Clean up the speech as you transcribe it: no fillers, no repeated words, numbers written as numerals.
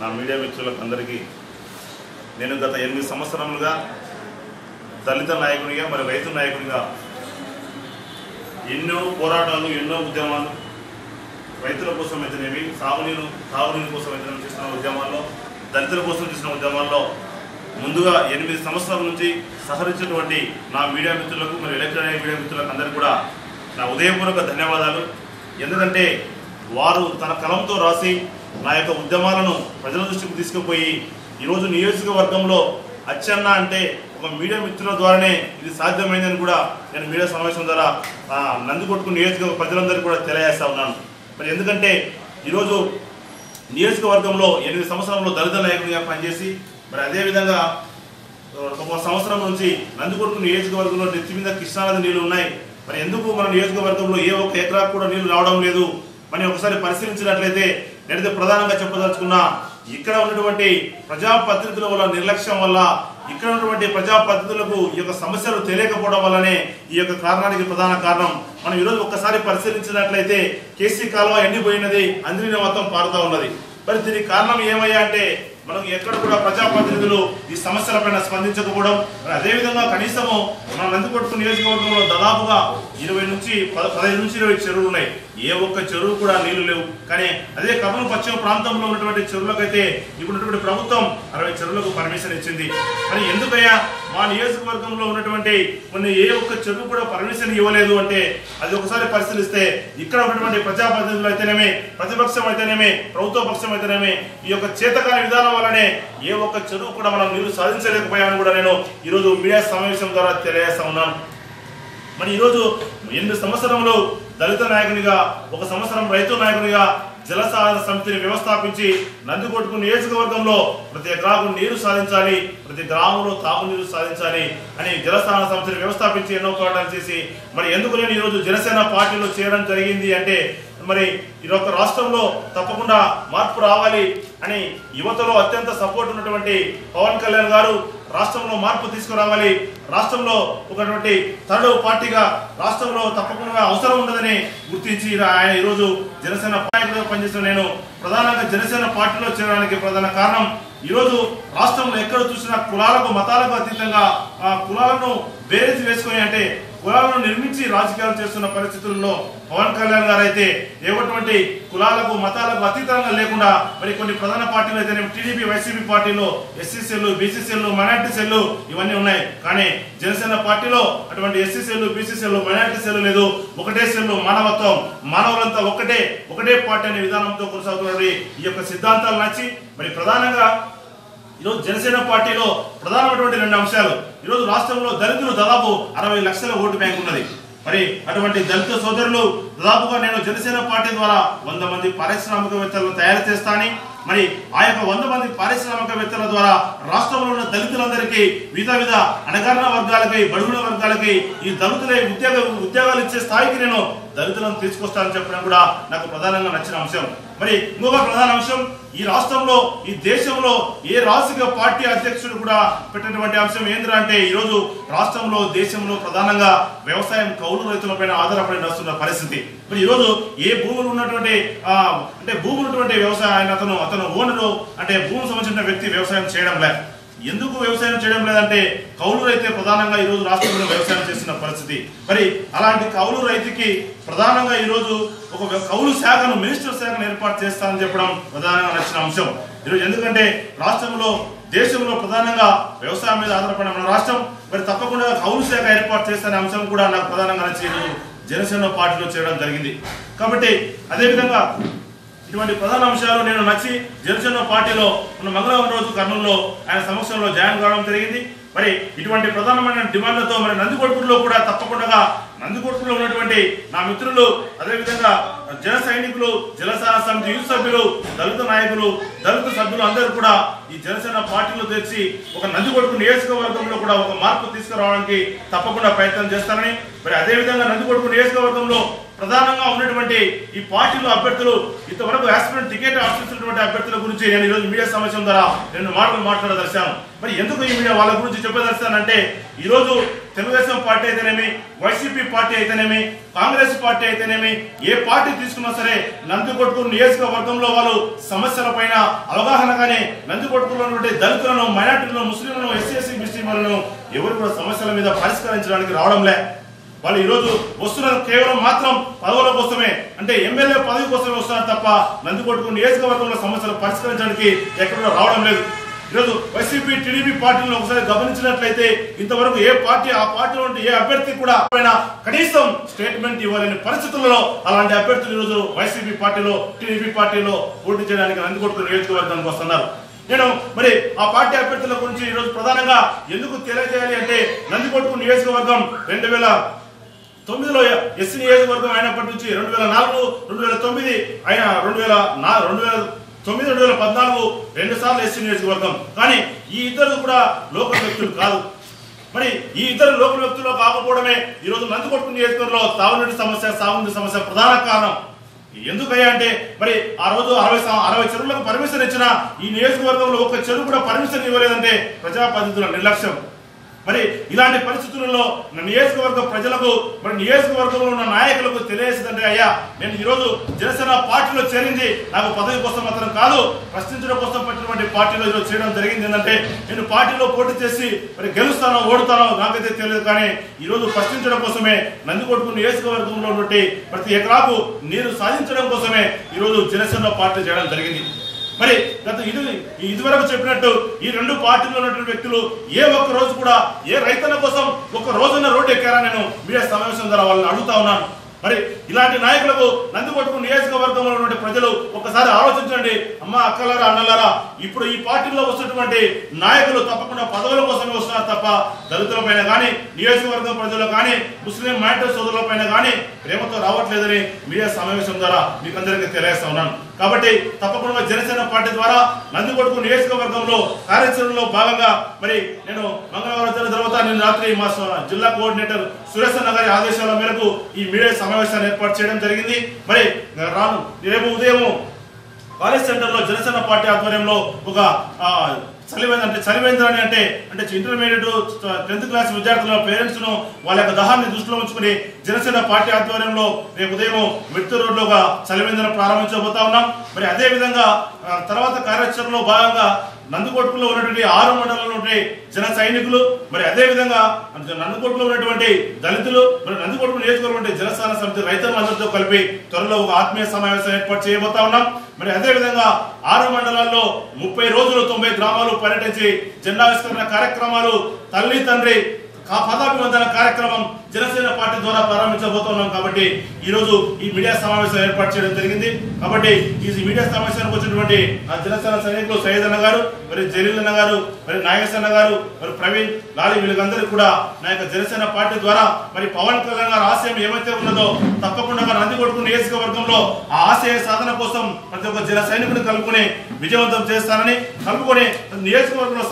నా మీడియా మిత్రులకు అందరికీ నేను గత 8 సంవత్సరాలుగా దళిత నాయకునిగా మరి రైతు నాయకునిగా ఎన్నో పోరాటాలు ఎన్నో ఉద్యమాలు రైతుల కోసం అయితేనేమి తాగునీరు కోసం అయితేనేమి చేసిన ఉద్యమాల్లో దళితుల కోసం చేసిన ఉద్యమాల్లో ముందుగా 8 సంవత్సరాల నుంచి సహకరించినటువంటి నా మీడియా మిత్రులకు మరి ఎలక్ట్రానిక్ మీడియా మిత్రులకు అందరికీ కూడా నా ఉదయపూర్వక ధన్యవాదాలు. ఎందుకంటే వారు తన కలంతో రాసి నా యొక్క ఉద్యమాలను ప్రజల దృష్టికి తీసుకుపోయి ఈరోజు నియోజకవర్గంలో అచ్చన్న అంటే ఒక మీడియా మిత్రుల ద్వారానే ఇది సాధ్యమైందని కూడా నేను మీడియా సమావేశం ద్వారా నందికొట్కు నియోజకవర్గ ప్రజలందరికీ కూడా తెలియజేస్తా ఉన్నాను. మరి ఎందుకంటే ఈరోజు నియోజకవర్గంలో 8 సంవత్సరంలో దళిత నాయకుడిగా పనిచేసి మరి అదేవిధంగా 1 సంవత్సరం నుంచి నందికొట్కు నియోజకవర్గంలో నెత్తి మీద కృష్ణానది నీళ్లు ఉన్నాయి. మరి ఎందుకు మన నియోజకవర్గంలో ఏ ఒక్క ఎకరా కూడా నీళ్లు రావడం లేదు అని ఒకసారి పరిశీలించినట్లయితే నేనైతే ప్రధానంగా చెప్పదలుచుకున్నా ఇక్కడ ఉన్నటువంటి ప్రజాప్రతినిధుల వల్ల నిర్లక్ష్యం వల్ల ఇక్కడ ఉన్నటువంటి ప్రజాప్రతినిధులకు ఈ యొక్క సమస్యలు తెలియకపోవడం వల్లనే ఈ యొక్క కారణానికి ప్రధాన కారణం. మనం ఈరోజు ఒక్కసారి పరిశీలించినట్లయితే కేసీ కాలువ ఎండిపోయినది, అందిన మొత్తం పారుతూ ఉన్నది. మరి దీనికి కారణం ఏమయ్యా అంటే మనకు ఎక్కడ కూడా ప్రజాప్రతినిధులు ఈ సమస్యలపైన స్పందించకపోవడం. అదేవిధంగా కనీసము మన నందికొట్కు నియోజకవర్గంలో దాదాపుగా 15 నుంచి 20 చెరువులు ఉన్నాయి. ఏ ఒక్క చెరువు కూడా నీళ్లు లేవు. కానీ అదే కర్నూలు పశ్చిమ ప్రాంతంలో ఉన్నటువంటి చెరువులకైతే ఇప్పుడున్నటువంటి ప్రభుత్వం 60 చెరువులకు పర్మిషన్ ఇచ్చింది. మరి ఎందుకయ్యా మా నియోజకవర్గంలో ఉన్నటువంటి కొన్ని ఏ ఒక్క చెరువు కూడా పర్మిషన్ ఇవ్వలేదు అంటే అది ఒకసారి పరిశీలిస్తే ఇక్కడ ఉన్నటువంటి ప్రజాప్రతినిధులు అయితేనేమి, ప్రతిపక్షం అయితేనేమి, ప్రభుత్వ పక్షం అయితేనేమి ఈ యొక్క చేతకాని విధానం వల్లనే ఏ ఒక్క చెరువు కూడా మనం నీళ్లు సాధించలేకపోయామని కూడా నేను ఈరోజు మీడియా సమావేశం ద్వారా తెలియజేస్తా ఉన్నాను. మరి ఈరోజు 8 సంవత్సరంలో దళిత నాయకునిగా, 1 సంవత్సరం రైతు నాయకునిగా జలసాధన సమితిని వ్యవస్థాపించి నందికొట్కు నియోజకవర్గంలో ప్రతి ఎకరాకు నీరు సాధించాలి, ప్రతి గ్రామంలో తాగునీరు సాధించాలి అని జలసాధన సమితిని వ్యవస్థాపించి ఎన్నో పోరాటాలు చేసి మరి ఎందుకు నేను ఈరోజు జనసేన పార్టీలో చేరడం జరిగింది అంటే మరి ఈ యొక్క రాష్ట్రంలో తప్పకుండా మార్పు రావాలి అని యువతలో అత్యంత సపోర్ట్ ఉన్నటువంటి పవన్ కళ్యాణ్ గారు రాష్ట్రంలో మార్పు తీసుకురావాలి, రాష్ట్రంలో ఒకటువంటి థర్డ్ పార్టీగా రాష్ట్రంలో తప్పకుండా అవసరం ఉండదని గుర్తించి ఆయన ఈరోజు జనసేన పార్టీలో పనిచేసిన నేను ప్రధానంగా జనసేన పార్టీలో చేరడానికి ప్రధాన కారణం ఈరోజు రాష్ట్రంలో ఎక్కడ చూసినా కులాలకు మతాలకు అతీతంగా కులాలను బేరేజ్ వేసుకొని అంటే కులాలను నిర్మించి రాజకీయాలు చేస్తున్న పరిస్థితుల్లో పవన్ కళ్యాణ్ గారు అయితే ఏటువంటి కులాలకు మతాలకు అతీతంగా లేకుండా మరి కొన్ని ప్రధాన పార్టీలు అయితే టీడీపీ వైసీపీ పార్టీలో SC cell, BC cell, minority cell ఇవన్నీ ఉన్నాయి. కానీ జనసేన పార్టీలో అటువంటి SC cell, BC cell, minority cell లేదు. ఒకటే సెల్లు, మానవత్వం, మానవులంతా ఒకటే పార్టీ అనే విధానంతో కొనసాగుతున్నది. ఈ యొక్క సిద్ధాంతాలు నచ్చి మరి ప్రధానంగా ఈరోజు జనసేన పార్టీలో ప్రధానమైనటువంటి 2 అంశాలు. ఈరోజు రాష్ట్రంలో దళితులు దాదాపు 60 లక్షల ఓటు బ్యాంక్ ఉన్నది. మరి అటువంటి దళిత సోదరులు దాదాపుగా నేను జనసేన పార్టీ ద్వారా 100 మంది పారిశ్రామికవేత్తలను తయారు చేస్తానని మరి ఆ యొక్క 100 మంది పారిశ్రామికవేత్తల ద్వారా రాష్ట్రంలో ఉన్న దళితులందరికీ వివిధ అణగారిన వర్గాలకి, బడుగుల వర్గాలకి ఈ దళితులే ఉద్యోగాలు ఇచ్చే స్థాయికి నేను దళితులను తీసుకొస్తానని చెప్పడం కూడా నాకు ప్రధానంగా నచ్చిన అంశం. మరి ఇంకొక ప్రధాన అంశం ఈ రాష్ట్రంలో ఈ దేశంలో ఏ రాజకీయ పార్టీ అధ్యక్షుడు కూడా పెట్టినటువంటి అంశం ఏంద్రా అంటే ఈరోజు రాష్ట్రంలో దేశంలో ప్రధానంగా వ్యవసాయం కౌలు రైతులపైన ఆధారపడి నడుస్తున్న పరిస్థితి. మరి ఈరోజు ఏ భూములు ఉన్నటువంటి అంటే భూములు ఉన్నటువంటి వ్యవసాయం అతను ఓనరు అంటే భూమికి సంబంధించిన వ్యక్తి వ్యవసాయం చేయడం లేదు. ఎందుకు వ్యవసాయం చేయడం లేదంటే కౌలు రైతే ప్రధానంగా ఈరోజు రాష్ట్రంలో వ్యవసాయం చేస్తున్న పరిస్థితి. మరి అలాంటి కౌలు రైతుకి ప్రధానంగా ఈరోజు ఒక కౌలు శాఖను, మినిస్టర్ శాఖను ఏర్పాటు చేస్తానని చెప్పడం ప్రధానంగా నచ్చిన అంశం. ఈరోజు ఎందుకంటే రాష్ట్రంలో దేశంలో ప్రధానంగా వ్యవసాయం మీద ఆధారపడిన మన రాష్ట్రం మరి తప్పకుండా కౌలు శాఖ ఏర్పాటు చేస్తానే అంశం కూడా నాకు ప్రధానంగా నచ్చి ఈరోజు జనసేన పార్టీలో చేరడం జరిగింది. కాబట్టి అదేవిధంగా ఇటువంటి ప్రధాన అంశాలు నేను నచ్చి జనసేన పార్టీలో ఉన్న మంగళవారం రోజు కర్నూలులో ఆయన సమక్షంలో జాయిన్ కావడం జరిగింది. మరి ఇటువంటి ప్రధానమైన డిమాండ్లతో మరి నందికొట్కులో కూడా తప్పకుండా నందికొట్కులో ఉన్నటువంటి నా మిత్రులు, అదేవిధంగా జన సైనికులు, జలసాధన సమితి యూత్ సభ్యులు, దళిత నాయకులు, దళిత సభ్యులు అందరూ కూడా ఈ జనసేన పార్టీలో తెచ్చి ఒక నందికొట్కు నియోజకవర్గంలో కూడా ఒక మార్పు తీసుకురావడానికి తప్పకుండా ప్రయత్నం చేస్తారని మరి అదేవిధంగా నందికొట్కు నియోజకవర్గంలో ప్రధానంగా ఉన్నటువంటి ఈ పార్టీలో అభ్యర్థులు ఇంతవరకు ఆస్పిరెంట్ టికెట్ ఆశిస్తున్నటువంటి అభ్యర్థుల గురించి నేను ఈరోజు మీడియా సమావేశం ద్వారా 2 మాటలు మాట్లాడదలిచాను. మరి ఎందుకు ఈ మీడియా వాళ్ళ గురించి చెప్పదలిచానంటే ఈరోజు తెలుగుదేశం పార్టీ అయితేనేమి, వైసీపీ పార్టీ అయితేనేమి, కాంగ్రెస్ పార్టీ అయితేనేమి, ఏ పార్టీ తీసుకున్నా సరే నందికొట్కూరు నియోజకవర్గంలో వాళ్ళు సమస్యల పైన అవగాహన కానీ నందికొట్కూరులో ఉన్నటువంటి దళితులను, మైనార్టీలను, ముస్లింలను, ఎస్సీ బీసీ వాళ్ళను ఎవరు కూడా సమస్యల మీద పరిష్కరించడానికి రావడంలే. వాళ్ళు ఈరోజు వస్తున్నారు కేవలం మాత్రం పదవుల కోసమే, అంటే ఎమ్మెల్యే పదవి కోసమే వస్తున్నారు తప్ప నందికొట్కూరు నియోజకవర్గంలో సమస్యలు పరిష్కరించడానికి ఎక్కడ కూడా రావడం లేదు. ఈరోజు వైసీపీ, టీడీపీ పార్టీలను ఒకసారి గమనించినట్లయితే ఇంతవరకు ఏ పార్టీ ఆ పార్టీలో ఉంటే ఏ అభ్యర్థి కూడా కనీసం స్టేట్మెంట్ ఇవ్వలేని పరిస్థితుల్లో అలాంటి అభ్యర్థులు ఈరోజు వైసీపీ పార్టీలో, టీడీపీ పార్టీలో పోటీ చేయడానికి నందికొట్కూరు నియోజకవర్గానికి వస్తున్నారు. నేను మరి ఆ పార్టీ అభ్యర్థుల గురించి ఈరోజు ప్రధానంగా ఎందుకు తెలియజేయాలి అంటే నందికొట్కూరు నియోజకవర్గం 2009లో ఎస్సీ నియోజకవర్గం అయినప్పటి నుంచి 2004, 2009 అయిన 2014 2 సార్లు ఎస్సీ నియోజకవర్గం. కానీ ఈ ఇద్దరు కూడా లోకల్ వ్యక్తులు కాదు. మరి ఈ ఇద్దరు లోకల్ వ్యక్తులు కాకపోవడమే ఈరోజు నందికొట్కూరు నియోజకవర్గంలో తాగునీటి సమస్య ప్రధాన కారణం. ఎందుకయ్యా అంటే మరి ఆ రోజు 60 చెరువులకు పర్మిషన్ ఇచ్చిన ఈ నియోజకవర్గంలో ఒక చెరువు కూడా పర్మిషన్ ఇవ్వలేదంటే ప్రజాప్రతినిధుల నిర్లక్ష్యం. మరి ఇలాంటి పరిస్థితులలో నియోజకవర్గ ప్రజలకు, మరి నియోజకవర్గంలో ఉన్న నాయకులకు తెలియజేసిందంటే అయ్యా నేను ఈరోజు జనసేన పార్టీలో చేరింది నాకు పదవి కోసం మాత్రం కాదు, ప్రశ్నించడం కోసం పట్టినటువంటి పార్టీలో ఈరోజు చేయడం జరిగింది. ఏంటంటే నేను పార్టీలో పోటీ చేసి మరి గెలుస్తానో ఓడుతానో నాకైతే తెలియదు, కానీ ఈరోజు ప్రశ్నించడం కోసమే నందికొట్కూరు నియోజకవర్గంలో ఉన్నటువంటి ప్రతి ఎకరాకు నీరు సాధించడం కోసమే ఈరోజు జనసేన పార్టీ చేయడం జరిగింది. మరి ఇదివరకు చెప్పినట్టు ఈ 2 పార్టీలో ఉన్నటువంటి వ్యక్తులు ఏ ఒక్క రోజు కూడా ఏ రైతన్న కోసం ఒక రోజున రోడ్డు ఎక్కారా నేను మీడియా సమావేశం ద్వారా వాళ్ళని అడుగుతా ఉన్నాను. మరి ఇలాంటి నాయకులకు నందికొట్కూరు నియోజకవర్గంలో ఉన్నటువంటి ప్రజలు ఒకసారి ఆలోచించండి. అమ్మ, అక్కలారా, అన్నలారా, ఇప్పుడు ఈ పార్టీలో వస్తున్నటువంటి నాయకులు తప్పకుండా పదవుల కోసమే వస్తున్నారు తప్ప దళితుల పైన కానీ, నియోజకవర్గం ప్రజలు కానీ, ముస్లిం మైనారిటీ సోదరుల పైన కానీ ప్రేమతో రావట్లేదని మీడియా సమావేశం ద్వారా మీకు అందరికీ తెలియజేస్తా ఉన్నాను. కాబట్టి తప్పకుండా జనసేన పార్టీ ద్వారా నందికొట్కూరు నియోజకవర్గంలో కార్యాచరణలో భాగంగా మరి నేను మంగళవారం తర్వాత నేను రాత్రి మా జిల్లా కోఆర్డినేటర్ సురేష్ అన్న గారి ఆదేశాల మేరకు ఈ మీడియా సమావేశాన్ని ఏర్పాటు చేయడం జరిగింది. మరి రేపు ఉదయం కాలేజ్ సెంటర్ లో జనసేన పార్టీ ఆధ్వర్యంలో ఒక చలివేంద్ర అంటే ఇంటర్మీడియట్ 10th క్లాస్ విద్యార్థుల పేరెంట్స్ ను వాళ్ళ యొక్క దహాన్ని దృష్టిలో ఉంచుకుని జనసేన పార్టీ ఆధ్వర్యంలో రేపు ఉదయం మిర్తూరు రోడ్ లో ఒక చలివేంద్రం ప్రారంభించబోతా ఉన్నాం. మరి అదే విధంగా తర్వాత కార్యాచరణలో భాగంగా నందికొట్కూరులో ఉన్నటువంటి 6 మండలంలో ఉండే జన సైనికులు, మరి అదే విధంగా నందికొట్కూరులో ఉన్నటువంటి దళితులు, మరి నందికొట్కూరు నియోజకవర్గం జనసేన సమితి రైతులందరితో కలిపి త్వరలో ఒక ఆత్మీయ సమావేశం ఏర్పాటు చేయబోతా ఉన్నాం. మరి అదే విధంగా 6 మండలాల్లో 30 రోజులు 90 గ్రామాలు పర్యటించి జెండావిష్కరణ కార్యక్రమాలు, తల్లి తండ్రి పదాభివందన కార్యక్రమం జనసేన పార్టీ ద్వారా ప్రారంభించబోతున్నాం. కాబట్టి ఈ రోజు ఈ మీడియా సమావేశం ఏర్పాటు చేయడం జరిగింది. కాబట్టి ఈ మీడియా సమావేశానికి వచ్చినటువంటి జనసేన సైనికులు సయ్యద్ అన్న గారు, మరి జలీల్ అన్న గారు, మరి నాగేశన్న గారు, మరి ప్రవీణ్, లాలి వీళ్ళందరికీ కూడా నా యొక్క జనసేన పార్టీ ద్వారా మరి పవన్ కళ్యాణ్ గారి ఆశయం ఏమైతే ఉన్నదో తప్పకుండా నందికొట్కూరు నియోజకవర్గంలో ఆ ఆశయ సాధన కోసం ప్రతి ఒక్క జన సైనికుని కలుపుకొని విజయవంతం చేస్తానని, కలుపుకొని నియోజకవర్గంలో